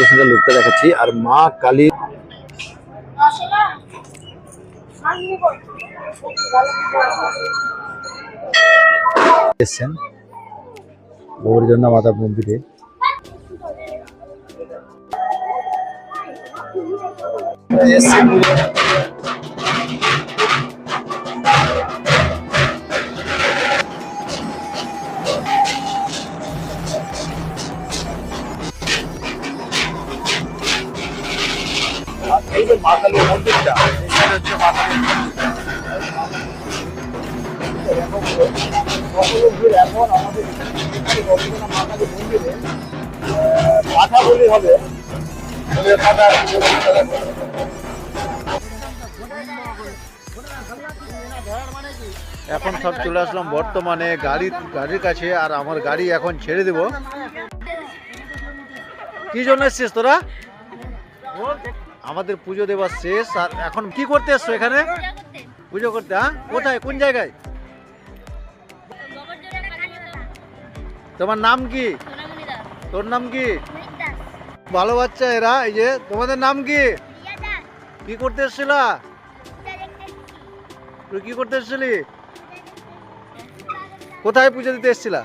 Centre লোকটা দেখাচ্ছি। আর মা কালী এসছেন গৌরীজন্না মাতা মন্দিরে। এই যে মা কালীর মন্দিরটা, এখানে হচ্ছে মা কালীর এখন আমাদের মা কালীর মন্দিরে কথা বলি হবে। এখন সব চলে আসলাম বর্তমানে গাড়ির কাছে। আর আমার গাড়ি এখন ছেড়ে দেব। কি জন্য এসছিস তোরা? আমাদের পুজো দেওয়ার শেষ। আর এখন কি করতে এসছো এখানে? পুজো করতে। হ্যাঁ, কোথায়, কোন জায়গায়? তোমার নাম কি? তোর নাম কি? ভালো বাচ্চা এরা। এই যে তোমাদের নাম কি? কি করতে এসছিলা? তুই কি করতে এসছিলি? কোথায় পুজো দিতে এসছিলা?